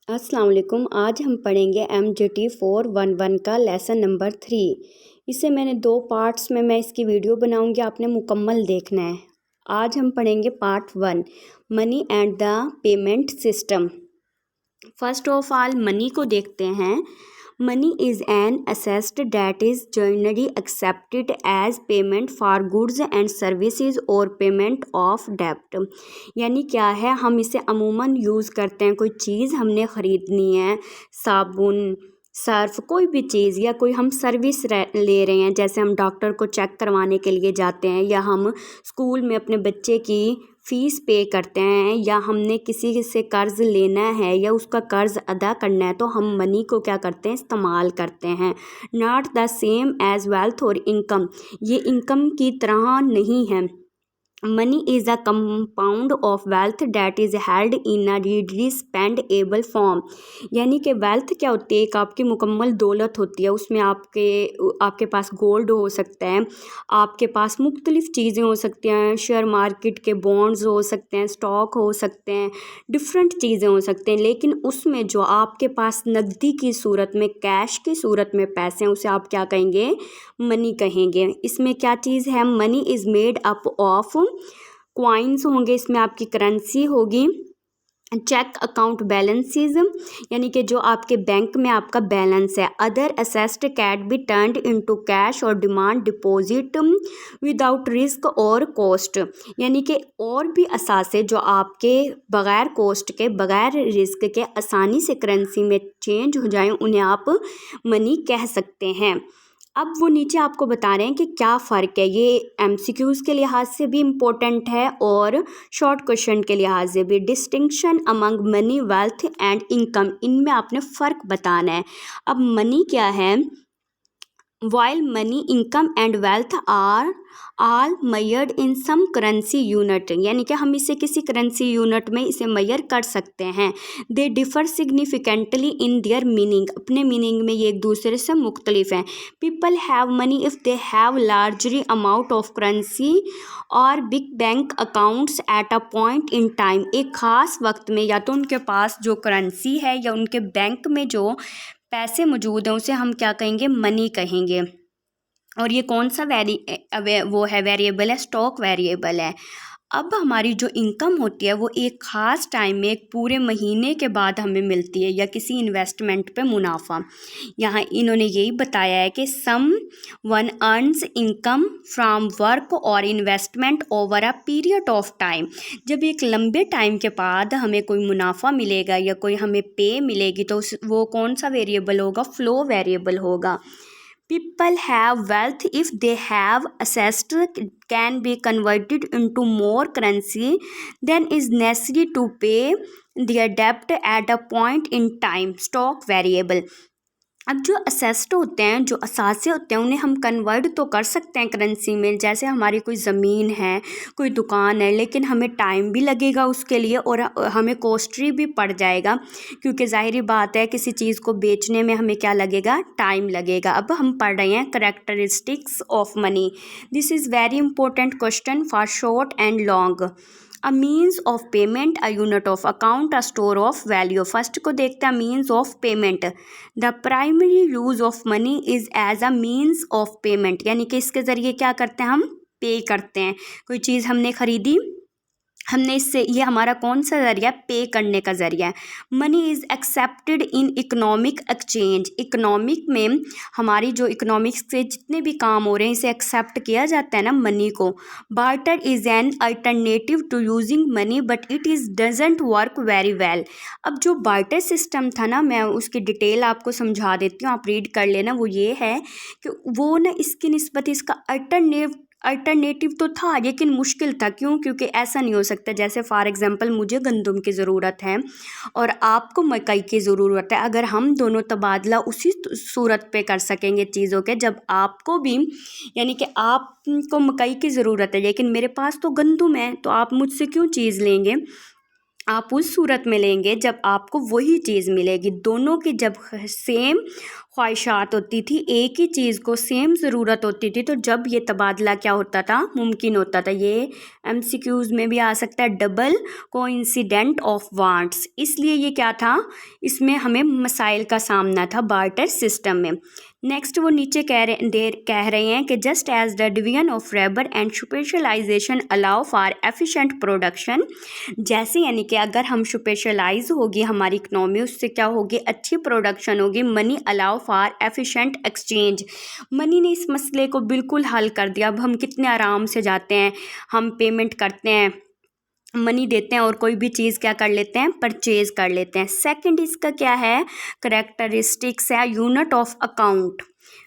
अस्सलाम वालेकुम। आज हम पढ़ेंगे MGT 411 का लेसन नंबर 3। इसे मैंने 2 पार्ट्स में मैं इसकी वीडियो बनाऊंगी, आपने मुकम्मल देखना है। आज हम पढ़ेंगे part 1, money and the payment system. First of all money को देखते हैं। Money is an asset that is generally accepted as payment for goods and services और पेमेंट ऑफ डेब्ट। यानी क्या है, हम इसे अमूमन यूज़ करते हैं। कोई चीज़ हमने ख़रीदनी है, साबुन, सर्फ, कोई भी चीज़, या कोई हम सर्विस ले रहे हैं, जैसे हम डॉक्टर को चेक करवाने के लिए जाते हैं, या हम स्कूल में अपने बच्चे की फ़ीस पे करते हैं, या हमने किसी से कर्ज़ लेना है या उसका कर्ज़ अदा करना है, तो हम मनी को क्या करते हैं, इस्तेमाल करते हैं। Not the same as wealth और इनकम, ये इनकम की तरह नहीं है। Money is a compound of wealth that is held in a readily spendable form. यानी कि वेल्थ क्या होती है, एक आपकी मुकम्मल दौलत होती है। उसमें आपके पास गोल्ड हो सकता है, आपके पास मुख्तलिफ़ चीज़ें हो सकती हैं, शेयर मार्केट के बॉन्ड्स हो सकते हैं, स्टॉक हो सकते हैं, डिफरेंट चीज़ें हो सकते हैं। लेकिन उसमें जो आपके पास नकदी की सूरत में, कैश की सूरत में पैसे हैं, उसे आप क्या कहेंगे, मनी कहेंगे। इसमें क्या चीज़ है, money is made up of coins होंगे, इसमें आपकी करेंसी होगी। चेक अकाउंट बैलेंसेस, यानी कि जो आपके बैंक में आपका बैलेंस है। Other asset can be turned into cash और डिमांड डिपॉजिट विदाउट रिस्क और कॉस्ट। यानी कि और भी असासे जो आपके बग़ैर कॉस्ट के, बग़ैर रिस्क के आसानी से करेंसी में चेंज हो जाएं, उन्हें आप मनी कह सकते हैं। अब वो नीचे आपको बता रहे हैं कि क्या फ़र्क है। ये MCQs के लिहाज से भी इम्पोर्टेंट है और शॉर्ट क्वेश्चन के लिहाज से भी। Distinction among money, wealth and income, इनमें आपने फ़र्क बताना है। अब मनी क्या है, while money, income and wealth are all measured in some currency unit, यानी कि हम इसे किसी करेंसी यूनिट में इसे मेजर कर सकते हैं। They differ significantly in their meaning, अपने मीनिंग में ये एक दूसरे से मुख्तलिफ हैं। People have money if they have largely amount of currency और big bank accounts at a point in time. एक ख़ास वक्त में या तो उनके पास जो करेंसी है या उनके बैंक में जो पैसे मौजूद हैं, उसे हम क्या कहेंगे, मनी कहेंगे। और ये कौन सा वेरिएबल है, स्टॉक वेरिएबल है। अब हमारी जो इनकम होती है वो एक ख़ास टाइम में, एक पूरे महीने के बाद हमें मिलती है, या किसी इन्वेस्टमेंट पे मुनाफा। यहाँ इन्होंने यही बताया है कि someone earns income from work और investment over a period of time. जब एक लंबे टाइम के बाद हमें कोई मुनाफा मिलेगा या कोई हमें पे मिलेगी, तो वो कौन सा वेरिएबल होगा, फ्लो वेरिएबल होगा। People have wealth if they have access can be converted into more currency than is necessary to pay their debt at a point in time. Stock variable. अब जो असेस्ट होते हैं, जो असासे होते हैं, उन्हें हम कन्वर्ट तो कर सकते हैं करेंसी में। जैसे हमारी कोई ज़मीन है, कोई दुकान है, लेकिन हमें टाइम भी लगेगा उसके लिए और हमें कॉस्टली भी पड़ जाएगा, क्योंकि ज़ाहिरी बात है किसी चीज़ को बेचने में हमें क्या लगेगा, टाइम लगेगा। अब हम पढ़ रहे हैं characteristics of money. This is very important question for short and long. A means of payment, a unit of account, a store of value. First को देखते हैं means of payment. The primary use of money is as a means of payment, यानी कि इसके ज़रिए क्या करते हैं, हम पे करते हैं। कोई चीज़ हमने ख़रीदी, हमने इससे, ये हमारा कौन सा ज़रिया, पे करने का ज़रिया है। Money is accepted in economic exchange. Economic में हमारी जो इकोनॉमिक्स से जितने भी काम हो रहे हैं, इसे एक्सेप्ट किया जाता है ना, मनी को। Barter is an alternative to using money but it is doesn't work very well. अब जो बार्टर सिस्टम था ना, मैं उसकी डिटेल आपको समझा देती हूँ, आप रीड कर लेना। वो ये है कि वो ना इसकी निस्बत इसका अल्टरनेटिव तो था, लेकिन मुश्किल था। क्यों? क्योंकि ऐसा नहीं हो सकता, जैसे फॉर एग्ज़ाम्पल मुझे गंदम की ज़रूरत है और आपको मकई की ज़रूरत है। अगर हम दोनों तबादला उसी सूरत पे कर सकेंगे चीज़ों के, जब आपको भी, यानी कि आपको मकई की ज़रूरत है लेकिन मेरे पास तो गंदम है, तो आप मुझसे क्यों चीज़ लेंगे? आप उस सूरत में लेंगे जब आपको वही चीज़ मिलेगी। दोनों की जब सेम ख्वाहिशात होती थी, एक ही चीज़ को सेम ज़रूरत होती थी, तो जब ये तबादला क्या होता था, मुमकिन होता था। ये एमसीक्यूज़ में भी आ सकता है, डबल कोइंसिडेंट ऑफ वांट्स। इसलिए ये क्या था, इसमें हमें मसाइल का सामना था बार्टर सिस्टम में। नेक्स्ट वो नीचे कह रहे हैं कि just as the division of labour and specialisation allow for efficient production, जैसे यानी कि अगर हम स्पेशलाइज होगी हमारी इकनॉमी, उससे क्या होगी, अच्छी प्रोडक्शन होगी। Money allow for efficient exchange, money ने इस मसले को बिल्कुल हल कर दिया। अब हम कितने आराम से जाते हैं, हम पेमेंट करते हैं, मनी देते हैं और कोई भी चीज़ क्या कर लेते हैं, परचेज कर लेते हैं। सेकंड इसका क्या है, करेक्टरिस्टिक्स है, unit of account,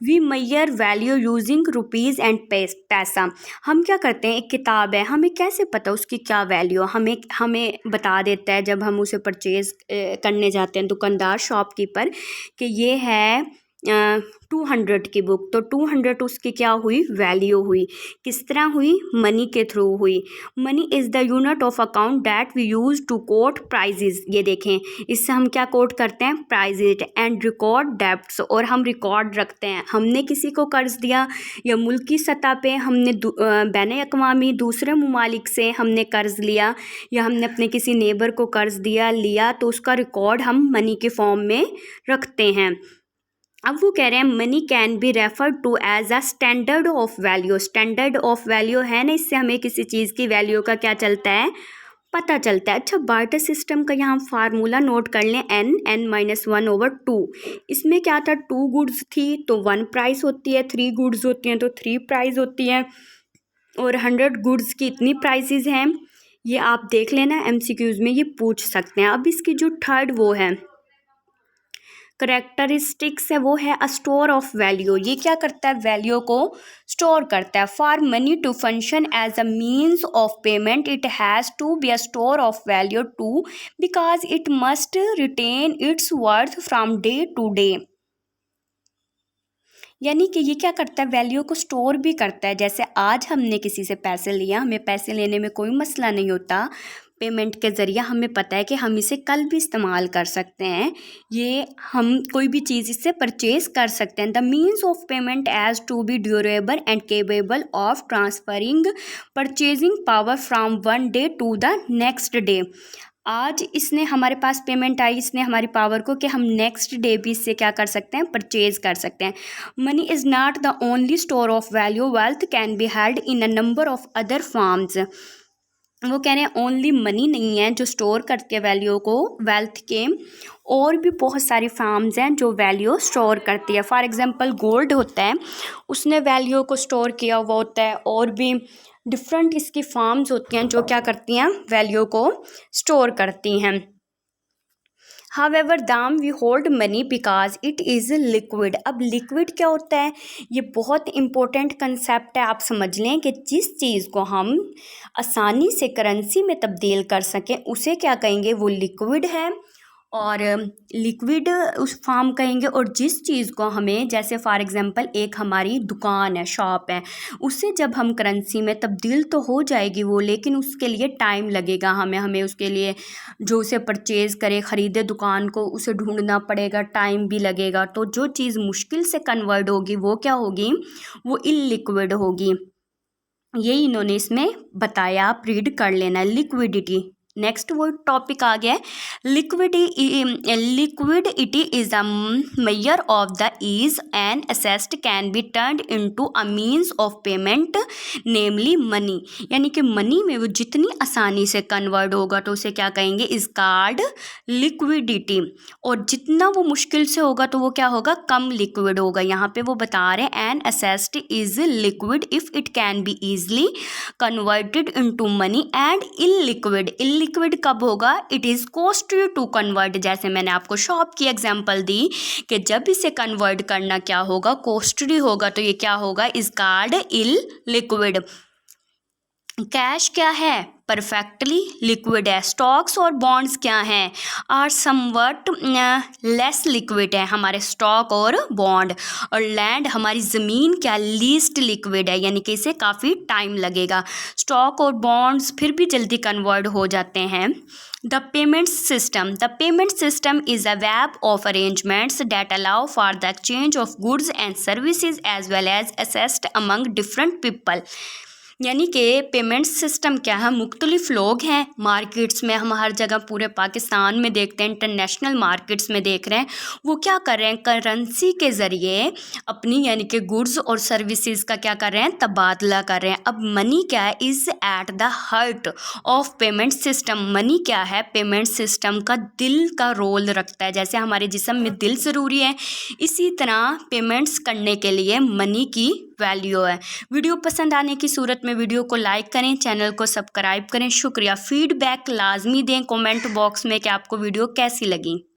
we measure value using rupees and paisa. हम क्या करते हैं, एक किताब है, हमें कैसे पता उसकी क्या वैल्यू, हमें बता देता है जब हम उसे परचेज करने जाते हैं, दुकानदार शॉपकीपर, कि ये है 200 की बुक, तो 200 उसकी क्या हुई, वैल्यू हुई। किस तरह हुई, मनी के थ्रू हुई। Money is the unit of account that we use to quote prices, ये देखें, इससे हम क्या कोट करते हैं, प्राइजेज, एंड रिकॉर्ड डेब्ट्स, और हम रिकॉर्ड रखते हैं। हमने किसी को कर्ज दिया या मुल्की सतह पे हमने बैन अक़वामी दूसरे ममालिक से हमने कर्ज लिया, या हमने अपने किसी नेबर को कर्ज लिया, तो उसका रिकॉर्ड हम मनी के फॉर्म में रखते हैं। अब वो कह रहे हैं money can be referred to as a standard of value. Standard of value है ना, इससे हमें किसी चीज़ की वैल्यू का क्या चलता है, पता चलता है। अच्छा, बार्टर सिस्टम का यहाँ फार्मूला नोट कर लें, n(n-1/2). इसमें क्या था, 2 गुड्स थी तो 1 प्राइस होती है, 3 गुड्स होती हैं तो 3 प्राइस होती है, और 100 गुड्स की इतनी प्राइसेस हैं। ये आप देख लेना, एमसीक्यूज़ में ये पूछ सकते हैं। अब इसकी जो थर्ड वो है करेक्टरिस्टिक्स है, वो है अ स्टोर ऑफ वैल्यू। ये क्या करता है, वैल्यू को स्टोर करता है। For money to function as a means of payment it has to be a store of value too, because it must retain its worth from day to day. यानी कि ये क्या करता है, वैल्यू को स्टोर भी करता है। जैसे आज हमने किसी से पैसे लिया, हमें पैसे लेने में कोई मसला नहीं होता, पेमेंट के ज़रिए हमें पता है कि हम इसे कल भी इस्तेमाल कर सकते हैं, ये हम कोई भी चीज़ इससे परचेज कर सकते हैं। The means of payment as to be durable and capable of transferring purchasing power from one day to the next day. आज इसने हमारे पास पेमेंट आई, इसने हमारी पावर को कि हम नेक्स्ट डे भी इससे क्या कर सकते हैं, परचेज कर सकते हैं। Money is not the only store of value, wealth can be held in a number of other forms. वो कह रहे हैं ओनली मनी नहीं है जो स्टोर करती है वैल्यू को, वेल्थ के और भी बहुत सारी फॉर्म्स हैं जो वैल्यू स्टोर करती है। फॉर एग्जांपल गोल्ड होता है, उसने वैल्यू को स्टोर किया हुआ होता है, और भी डिफरेंट इसकी फॉर्म्स होती हैं जो क्या करती हैं, वैल्यू को स्टोर करती हैं। However, दाम we hold money because it is liquid. अब लिक्विड क्या होता है, ये बहुत इंपॉर्टेंट कंसेप्ट है, आप समझ लें कि जिस चीज़ को हम आसानी से करेंसी में तब्दील कर सकें उसे क्या कहेंगे, वो लिक्विड है, और लिक्विड उस फॉर्म कहेंगे। और जिस चीज़ को हमें, जैसे फॉर एग्जांपल एक हमारी दुकान है, शॉप है, उससे जब हम करेंसी में तब्दील तो हो जाएगी वो, लेकिन उसके लिए टाइम लगेगा, हमें उसके लिए जो उसे परचेज़ करे, ख़रीदे दुकान को, उसे ढूंढना पड़ेगा, टाइम भी लगेगा। तो जो चीज़ मुश्किल से कन्वर्ट होगी वो क्या होगी, वो इलिक्विड होगी। यही इन्होंने इसमें बताया, आप रीड कर लेना, लिक्विडिटी। नेक्स्ट वो टॉपिक आ गया है liquidity is a measure of the ease and asset can be turned into a means of payment namely money. यानी कि मनी में वो जितनी आसानी से कन्वर्ट होगा तो उसे क्या कहेंगे, इज कॉल्ड लिक्विडिटी, और जितना वो मुश्किल से होगा तो वो क्या होगा, कम लिक्विड होगा। यहाँ पे वो बता रहे हैं an asset is liquid if it can be easily converted into money and illiquid. Liquid कब होगा, it is costly to convert. जैसे मैंने आपको शॉप की एग्जांपल दी कि जब इसे कन्वर्ट करना क्या होगा, कॉस्टली होगा, तो ये क्या होगा, is called illiquid. Cash क्या है, परफेक्टली लिक्विड है। स्टॉक्स और बॉन्ड्स क्या हैं, आर समवट लेस लिक्विड है हमारे स्टॉक और बॉन्ड। और लैंड हमारी ज़मीन क्या लीस्ट लिक्विड है, यानी कि इसे काफ़ी टाइम लगेगा। स्टॉक और बॉन्ड्स फिर भी जल्दी कन्वर्ट हो जाते हैं। The payment system is a web of arrangements that allow for the exchange of goods and services as well as access among different people। यानी कि पेमेंट सिस्टम क्या है, मुख्तलिफ लोग हैं मार्केट्स में, हम हर जगह पूरे पाकिस्तान में देखते हैं, इंटरनेशनल मार्केट्स में देख रहे हैं, वो क्या कर रहे हैं, करेंसी के ज़रिए अपनी यानी कि गुड्स और सर्विसेज का क्या कर रहे हैं, तबादला कर रहे हैं। अब मनी क्या है, is at the heart of payment system. Money क्या है, पेमेंट सिस्टम का दिल का रोल रखता है। जैसे हमारे जिस्म में दिल ज़रूरी है, इसी तरह पेमेंट्स करने के लिए मनी की वैल्यू है। वीडियो पसंद आने की सूरत में वीडियो को लाइक करें, चैनल को सब्सक्राइब करें। शुक्रिया। फीडबैक लाजमी दें कमेंट बॉक्स में कि आपको वीडियो कैसी लगी।